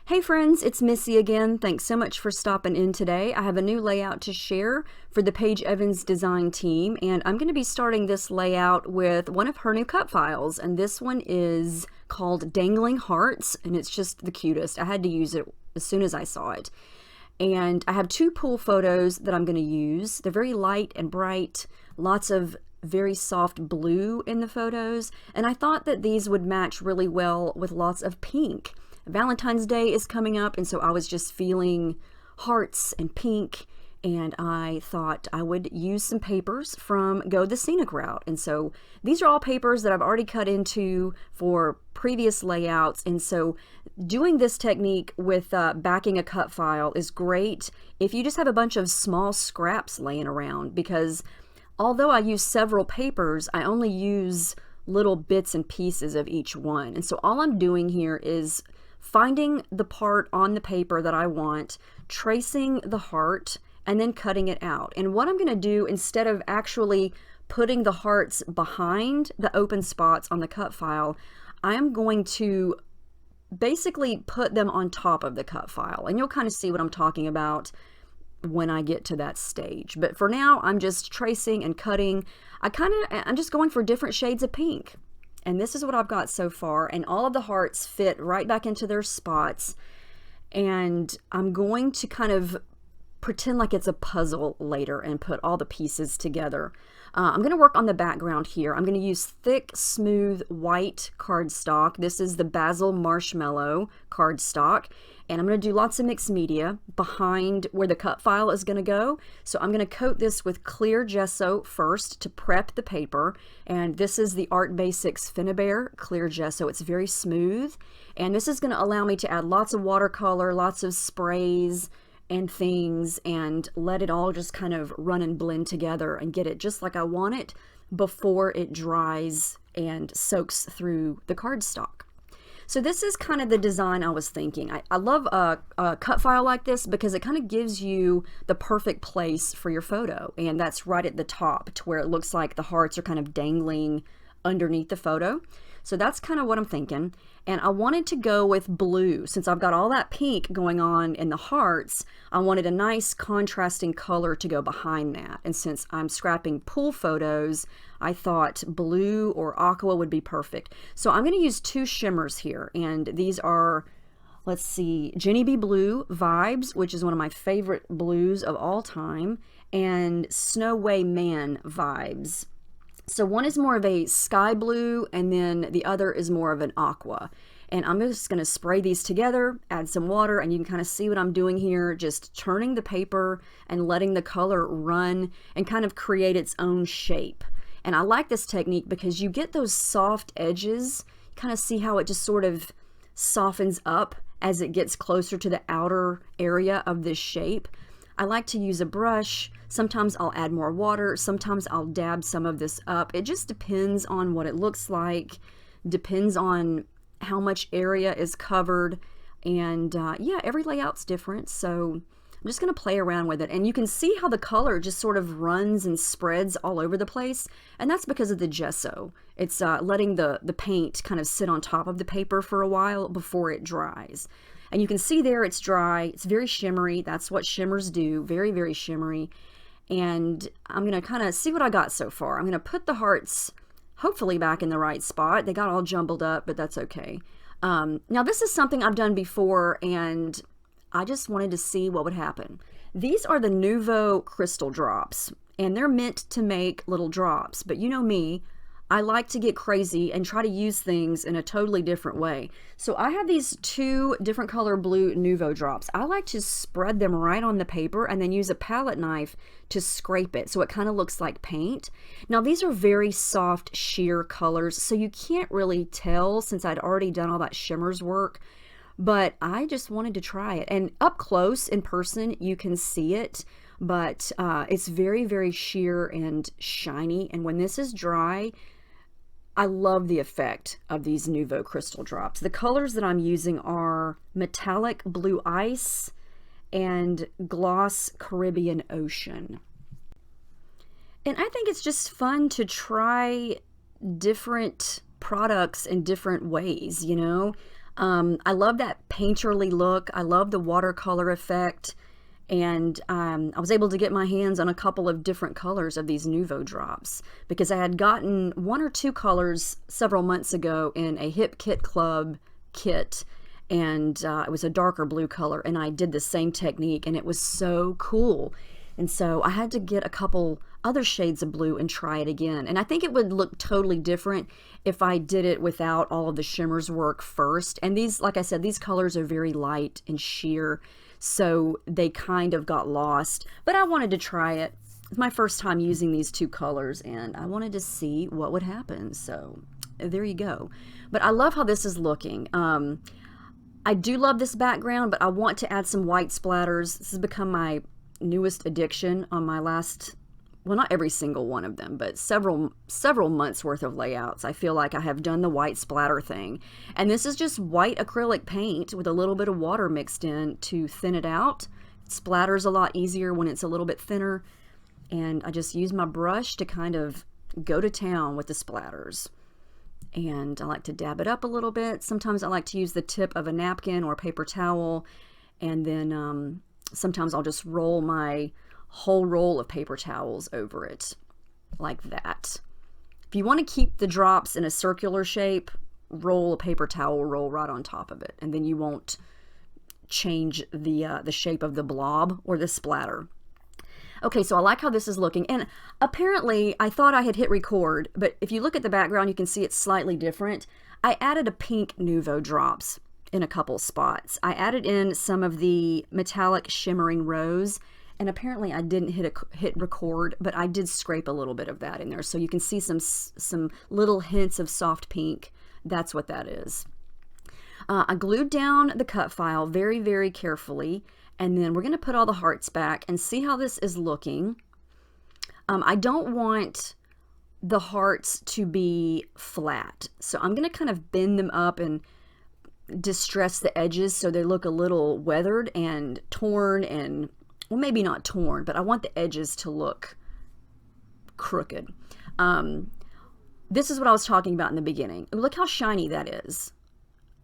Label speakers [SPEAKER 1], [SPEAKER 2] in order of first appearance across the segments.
[SPEAKER 1] Hey friends, it's Missy again. Thanks so much for stopping in today. I have a new layout to share for the Paige Evans design team, and I'm going to be starting this layout with one of her new cut files, and this one is called Dangling Hearts, and it's just the cutest. I had to use it as soon as I saw it. And I have two pool photos that I'm going to use. They're very light and bright, lots of very soft blue in the photos, and I thought that these would match really well with lots of pink. Valentine's Day is coming up, and so I was just feeling hearts and pink, and I thought I would use some papers from Go the Scenic Route. And so these are all papers that I've already cut into for previous layouts, and so doing this technique with backing a cut file is great if you just have a bunch of small scraps laying around, because although I use several papers, I only use little bits and pieces of each one. And so all I'm doing here is finding the part on the paper that I want, tracing the heart, and then cutting it out. And what I'm going to do, instead of actually putting the hearts behind the open spots on the cut file, I am going to basically put them on top of the cut file. And you'll kind of see what I'm talking about when I get to that stage. But for now, I'm just tracing and cutting. I'm just going for different shades of pink. And this is what I've got so far, and all of the hearts fit right back into their spots. And I'm going to kind of pretend like it's a puzzle later and put all the pieces together. I'm going to work on the background here. I'm going to use thick, smooth, white cardstock. This is the Basil Marshmallow cardstock. And I'm going to do lots of mixed media behind where the cut file is going to go. So I'm going to coat this with clear gesso first to prep the paper. And this is the Art Basics Finnabair clear gesso. It's very smooth. And this is going to allow me to add lots of watercolor, lots of sprays and things, and let it all just kind of run and blend together and get it just like I want it before it dries and soaks through the cardstock. So this is kind of the design I was thinking. I love a cut file like this because it kind of gives you the perfect place for your photo, and that's right at the top to where it looks like the hearts are kind of dangling underneath the photo. So that's kind of what I'm thinking. And I wanted to go with blue. Since I've got all that pink going on in the hearts, I wanted a nice contrasting color to go behind that. And since I'm scrapping pool photos, I thought blue or aqua would be perfect. So I'm going to use two shimmers here, and these are, let's see, Jenny B. Blue Vibes, which is one of my favorite blues of all time, and Snow Way Man Vibes. So one is more of a sky blue, and then the other is more of an aqua. And I'm just going to spray these together, add some water, and you can kind of see what I'm doing here, just turning the paper and letting the color run and kind of create its own shape. And I like this technique because you get those soft edges. You kind of see how it just sort of softens up as it gets closer to the outer area of this shape. I like to use a brush. Sometimes I'll add more water. Sometimes I'll dab some of this up. It just depends on what it looks like, depends on how much area is covered. And yeah, every layout's different. So I'm just going to play around with it. And you can see how the color just sort of runs and spreads all over the place. And that's because of the gesso. It's letting the paint kind of sit on top of the paper for a while before it dries. And you can see there it's dry. It's very shimmery. That's what shimmers do. Very, very shimmery. And I'm going to kind of see what I got so far. I'm going to put the hearts hopefully back in the right spot. They got all jumbled up, but that's okay. Now this is something I've done before, and I just wanted to see what would happen. These are the Nuvo crystal drops, and they're meant to make little drops. But you know me, I like to get crazy and try to use things in a totally different way. So I have these two different color blue Nuvo drops. I like to spread them right on the paper and then use a palette knife to scrape it so it kind of looks like paint. Now these are very soft sheer colors, so you can't really tell since I'd already done all that shimmers work, but I just wanted to try it. And up close in person you can see it, but it's very, very sheer and shiny. And when this is dry, I love the effect of these Nuvo crystal drops. The colors that I'm using are Metallic Blue Ice and Gloss Caribbean Ocean. And I think it's just fun to try different products in different ways, you know. I love that painterly look. I love the watercolor effect. And I was able to get my hands on a couple of different colors of these Nuvo drops because I had gotten one or two colors several months ago in a Hip Kit Club kit, and it was a darker blue color, and I did the same technique, and it was so cool. And so I had to get a couple other shades of blue and try it again. And I think it would look totally different if I did it without all of the shimmers work first. And these, like I said, these colors are very light and sheer, so they kind of got lost. But I wanted to try it. It's my first time using these two colors, and I wanted to see what would happen. So there you go. But I love how this is looking. I do love this background, but I want to add some white splatters. This has become my newest addiction on my last, well, not every single one of them, but several months worth of layouts. I feel like I have done the white splatter thing. And this is just white acrylic paint with a little bit of water mixed in to thin it out. It splatters a lot easier when it's a little bit thinner. And I just use my brush to kind of go to town with the splatters. And I like to dab it up a little bit. Sometimes I like to use the tip of a napkin or paper towel, and then sometimes I'll just roll my whole roll of paper towels over it like that. If you want to keep the drops in a circular shape, roll a paper towel roll right on top of it, and then you won't change the shape of the blob or the splatter. Okay, so I like how this is looking, and apparently I thought I had hit record, but if you look at the background, you can see it's slightly different. I added a pink Nuvo drops in a couple spots. I added in some of the metallic shimmering rose, and apparently I didn't hit record, but I did scrape a little bit of that in there, so you can see some little hints of soft pink. That's what that is. I glued down the cut file very, very carefully, and then we're going to put all the hearts back and see how this is looking. I don't want the hearts to be flat, so I'm going to kind of bend them up and distress the edges so they look a little weathered and torn, and, well, maybe not torn, but I want the edges to look crooked. This is what I was talking about in the beginning. Look how shiny that is.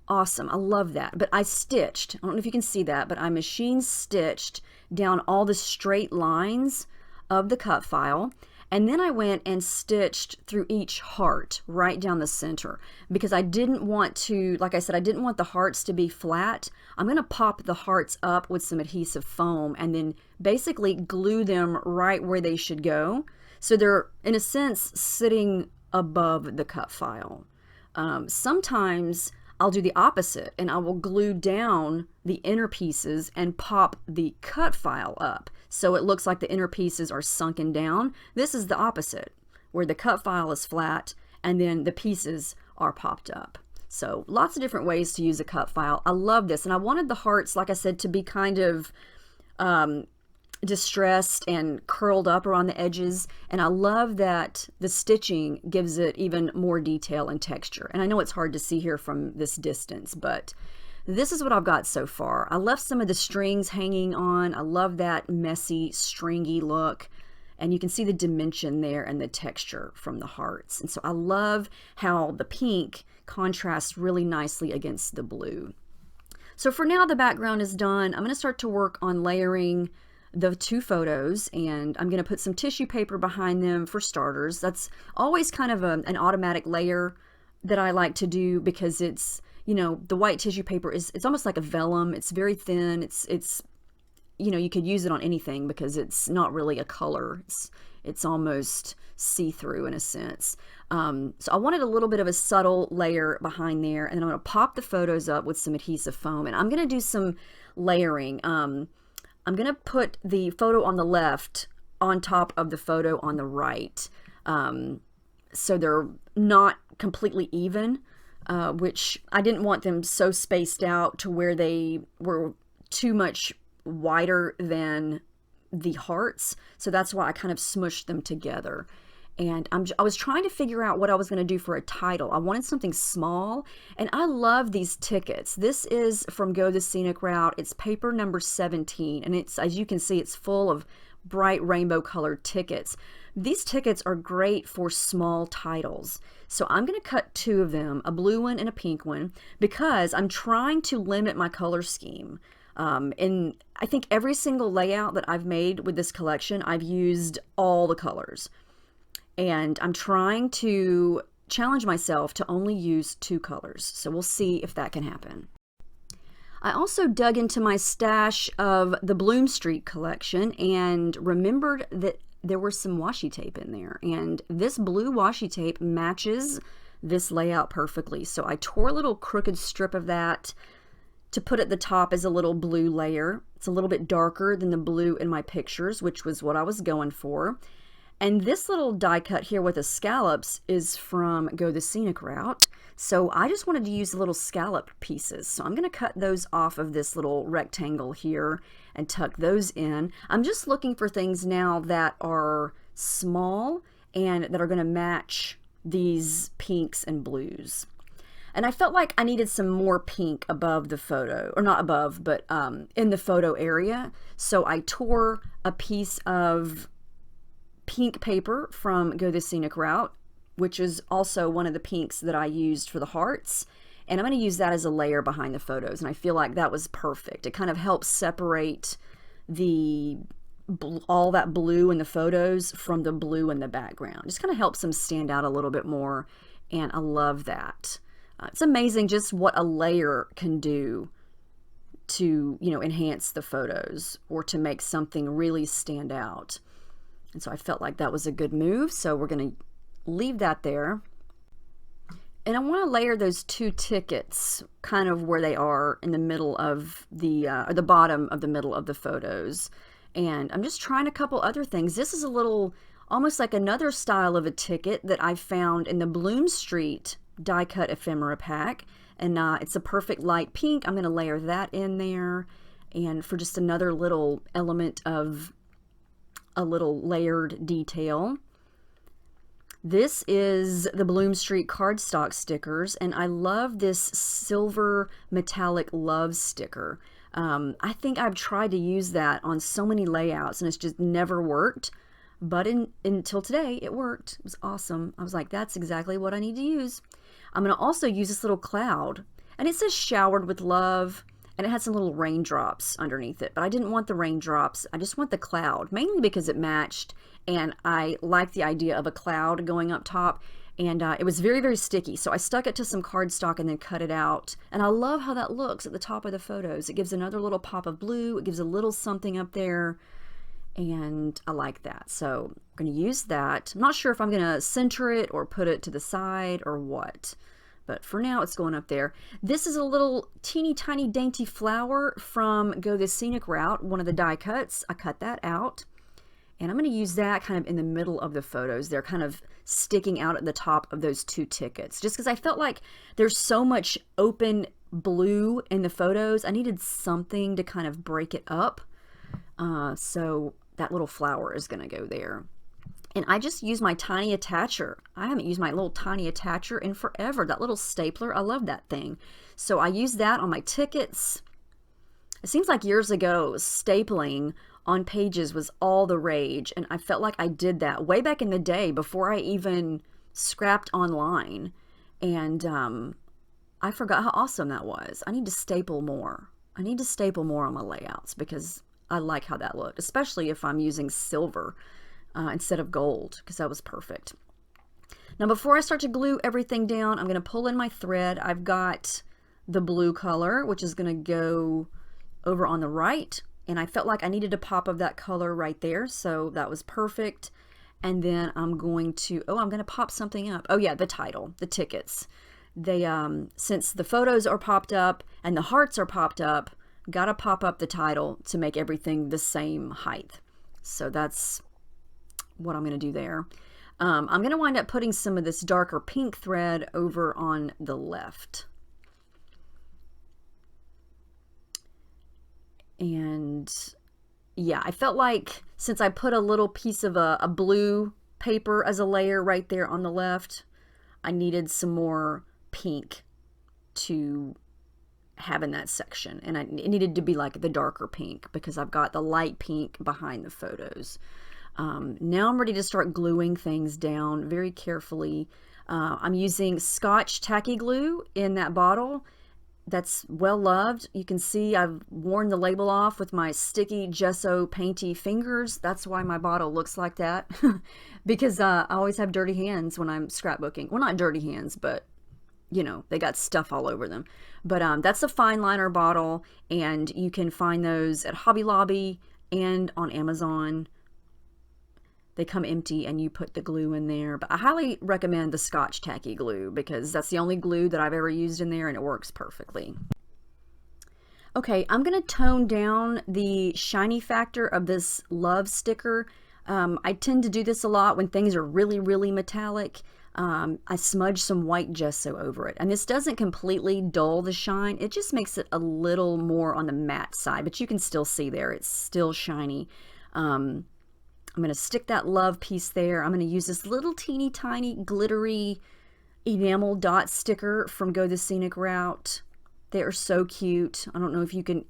[SPEAKER 1] Awesome. I love that. But I stitched, I don't know if you can see that, but I machine stitched down all the straight lines of the cut file. And then I went and stitched through each heart right down the center because I didn't want to, like I said, I didn't want the hearts to be flat. I'm going to pop the hearts up with some adhesive foam and then basically glue them right where they should go. So they're, in a sense, sitting above the cut file. Sometimes I'll do the opposite, and I will glue down the inner pieces and pop the cut file up so it looks like the inner pieces are sunken down. This is the opposite, where the cut file is flat and then the pieces are popped up. So lots of different ways to use a cut file. I love this, and I wanted the hearts, like I said, to be kind of distressed and curled up around the edges, and I love that the stitching gives it even more detail and texture. And I know it's hard to see here from this distance, but this is what I've got so far. I left some of the strings hanging on. I love that messy, stringy look, and you can see the dimension there and the texture from the hearts. And so I love how the pink contrasts really nicely against the blue. So for now, the background is done. I'm going to start to work on layering the two photos, and I'm going to put some tissue paper behind them for starters. That's always kind of an automatic layer that I like to do because it's, you know, the white tissue paper it's almost like a vellum. It's very thin. It's you know, you could use it on anything because it's not really a color. It's almost see-through in a sense. So I wanted a little bit of a subtle layer behind there, and then I'm going to pop the photos up with some adhesive foam, and I'm going to do some layering. I'm going to put the photo on the left on top of the photo on the right. So they're not completely even, which I didn't want them so spaced out to where they were too much wider than the hearts. So that's why I kind of smushed them together. And I was trying to figure out what I was going to do for a title. I wanted something small, and I love these tickets. This is from Go the Scenic Route. It's paper number 17, and it's, as you can see, it's full of bright rainbow colored tickets. These tickets are great for small titles. So I'm going to cut two of them, a blue one and a pink one, because I'm trying to limit my color scheme. And I think every single layout that I've made with this collection, I've used all the colors. And I'm trying to challenge myself to only use two colors. So we'll see if that can happen. I also dug into my stash of the Bloom Street collection and remembered that there was some washi tape in there. And this blue washi tape matches this layout perfectly. So I tore a little crooked strip of that to put at the top as a little blue layer. It's a little bit darker than the blue in my pictures, which was what I was going for. And this little die cut here with the scallops is from Go the Scenic Route. So I just wanted to use the little scallop pieces. So I'm going to cut those off of this little rectangle here and tuck those in. I'm just looking for things now that are small and that are going to match these pinks and blues. And I felt like I needed some more pink above the photo, or not above, but in the photo area. So I tore a piece of pink paper from Go the Scenic Route, which is also one of the pinks that I used for the hearts. And I'm going to use that as a layer behind the photos. And I feel like that was perfect. It kind of helps separate all that blue in the photos from the blue in the background. Just kind of helps them stand out a little bit more. And I love that. It's amazing just what a layer can do to, enhance the photos or to make something really stand out. And so I felt like that was a good move. So we're going to leave that there. And I want to layer those two tickets kind of where they are in the middle of or the bottom of the middle of the photos. And I'm just trying a couple other things. This is a little, almost like another style of a ticket that I found in the Bloom Street die cut ephemera pack. And it's a perfect light pink. I'm going to layer that in there. And for just another little element of a little layered detail. This is the Bloom Street cardstock stickers, and I love this silver metallic love sticker. I think I've tried to use that on so many layouts and it's just never worked, but until today it worked. It was awesome. I was like, that's exactly what I need to use. I'm going to also use this little cloud, and it says showered with love. And it had some little raindrops underneath it, but I didn't want the raindrops. I just want the cloud, mainly because it matched, and I like the idea of a cloud going up top, and it was very, very sticky. So I stuck it to some cardstock and then cut it out, and I love how that looks at the top of the photos. It gives another little pop of blue. It gives a little something up there, and I like that. So I'm going to use that. I'm not sure if I'm going to center it or put it to the side or what. But for now, it's going up there. This is a little teeny tiny dainty flower from Go the Scenic Route, one of the die cuts. I cut that out. And I'm going to use that kind of in the middle of the photos. They're kind of sticking out at the top of those two tickets. Just because I felt like there's so much open blue in the photos, I needed something to kind of break it up. So that little flower is going to go there. And I just use my tiny attacher. I haven't used my little tiny attacher in forever. That little stapler, I love that thing. So I use that on my tickets. It seems like years ago, stapling on pages was all the rage. And I felt like I did that way back in the day before I even scrapped online. And I forgot how awesome that was. I need to staple more. I need to staple more on my layouts because I like how that looked, especially if I'm using silver instead of gold, because that was perfect. Now before I start to glue everything down, I'm going to pull in my thread. I've got the blue color, which is going to go over on the right, and I felt like I needed a pop of that color right there, so that was perfect. And then I'm going to, I'm going to pop something up. Oh yeah, the title, the tickets. They, since the photos are popped up and the hearts are popped up, got to pop up the title to make everything the same height. So that's what I'm going to do there. I'm going to wind up putting some of this darker pink thread over on the left. And yeah, I felt like since I put a little piece of a blue paper as a layer right there on the left, I needed some more pink to have in that section. And it needed to be like the darker pink because I've got the light pink behind the photos. Now I'm ready to start gluing things down very carefully. I'm using Scotch tacky glue in that bottle. That's well loved. You can see I've worn the label off with my sticky gesso painty fingers. That's why my bottle looks like that. Because I always have dirty hands when I'm scrapbooking. Well, not dirty hands, but you know, they got stuff all over them. But that's a fine liner bottle, and you can find those at Hobby Lobby and on Amazon. They come empty and you put the glue in there. But I highly recommend the Scotch tacky glue because that's the only glue that I've ever used in there and it works perfectly. Okay, I'm going to tone down the shiny factor of this love sticker. I tend to do this a lot when things are really, really metallic. I smudge some white gesso over it. And this doesn't completely dull the shine. It just makes it a little more on the matte side. But you can still see there, it's still shiny. I'm going to stick that love piece there. I'm going to use this little teeny tiny glittery enamel dot sticker from Go the Scenic Route. They are so cute. I don't know if you can,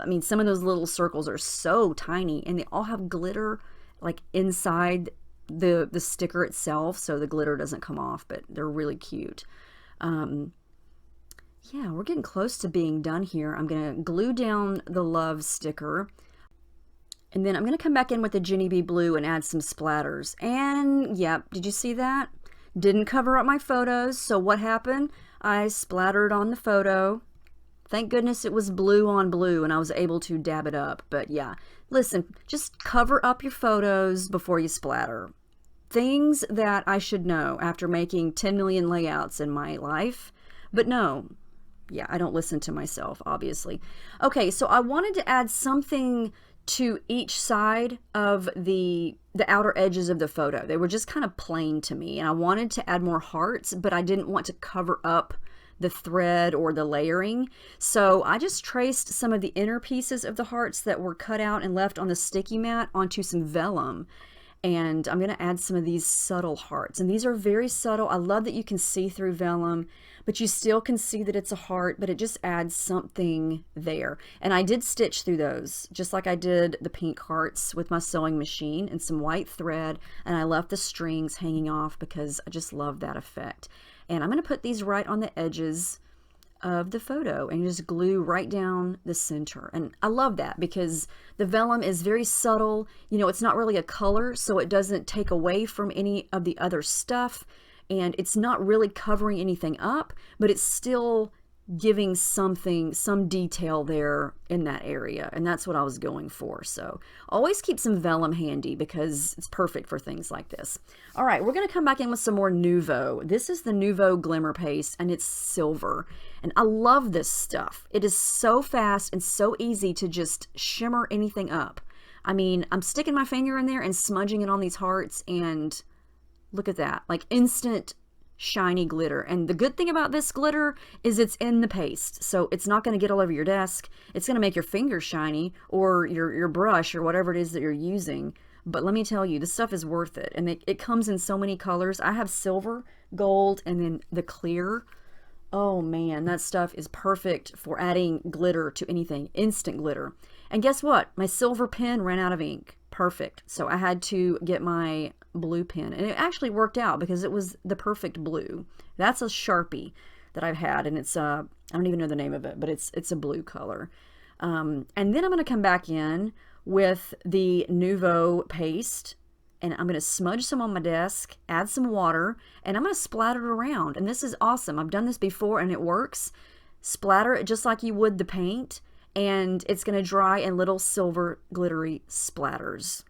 [SPEAKER 1] I mean, some of those little circles are so tiny and they all have glitter like inside the sticker itself, so the glitter doesn't come off, but they're really cute. Yeah, we're getting close to being done here. I'm going to glue down the love sticker. And then I'm going to come back in with the Jenny B Blue and add some splatters. And yep, did you see that? Didn't cover up my photos. So what happened? I splattered on the photo. Thank goodness it was blue on blue and I was able to dab it up. But yeah, listen, just cover up your photos before you splatter. Things that I should know after making 10 million layouts in my life. But no, yeah, I don't listen to myself, obviously. Okay, so I wanted to add something to each side of the outer edges of the photo. They were just kind of plain to me and I wanted to add more hearts, but I didn't want to cover up the thread or the layering. So I just traced some of the inner pieces of the hearts that were cut out and left on the sticky mat onto some vellum. And I'm going to add some of these subtle hearts. And these are very subtle. I love that you can see through vellum, but you still can see that it's a heart, but it just adds something there. And I did stitch through those, just like I did the pink hearts with my sewing machine and some white thread. And I left the strings hanging off because I just love that effect. And I'm going to put these right on the edges of the photo and just glue right down the center. And I love that because the vellum is very subtle. You know, it's not really a color, so it doesn't take away from any of the other stuff. And it's not really covering anything up, but it's still giving something, some detail there in that area. And that's what I was going for. So always keep some vellum handy because it's perfect for things like this. All right, we're going to come back in with some more Nuvo. This is the Nuvo Glimmer Paste and it's silver. And I love this stuff. It is so fast and so easy to just shimmer anything up. I mean, I'm sticking my finger in there and smudging it on these hearts and look at that, like instant shiny glitter. And the good thing about this glitter is it's in the paste, so it's not going to get all over your desk. It's going to make your fingers shiny or your brush or whatever it is that you're using. But let me tell you, this stuff is worth it. And it comes in so many colors. I have silver, gold, and then the clear. Oh man, that stuff is perfect for adding glitter to anything, instant glitter. And guess what? My silver pen ran out of ink. Perfect. So I had to get my blue pen, and it actually worked out because it was the perfect blue. That's a Sharpie that I've had, and it's I don't even know the name of it, but it's a blue color. And then I'm going to come back in with the Nuvo paste, and I'm going to smudge some on my desk, add some water, and I'm going to splatter it around. And this is awesome. I've done this before and it works. Splatter it just like you would the paint, and it's going to dry in little silver glittery splatters.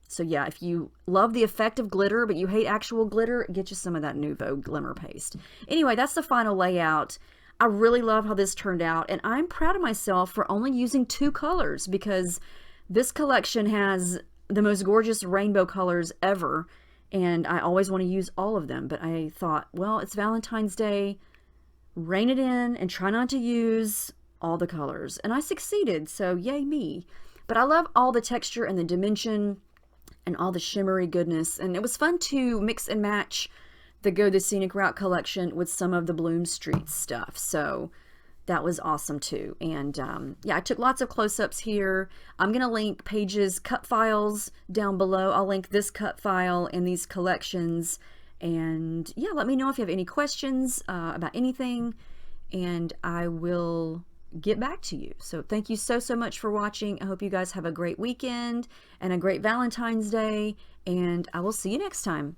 [SPEAKER 1] So yeah, if you love the effect of glitter, but you hate actual glitter, get you some of that Nuvo Glimmer Paste. Anyway, that's the final layout. I really love how this turned out, and I'm proud of myself for only using 2 colors because this collection has the most gorgeous rainbow colors ever, and I always want to use all of them. But I thought, well, it's Valentine's Day, rein it in and try not to use all the colors. And I succeeded, so yay me. But I love all the texture and the dimension and all the shimmery goodness. And it was fun to mix and match the Go the Scenic Route collection with some of the Bloom Street stuff. So that was awesome too. And yeah, I took lots of close-ups here. I'm going to link Paige's cut files down below. I'll link this cut file and these collections. And yeah, let me know if you have any questions about anything, and I will get back to you. So thank you so much for watching. I hope you guys have a great weekend and a great Valentine's Day, and I will see you next time.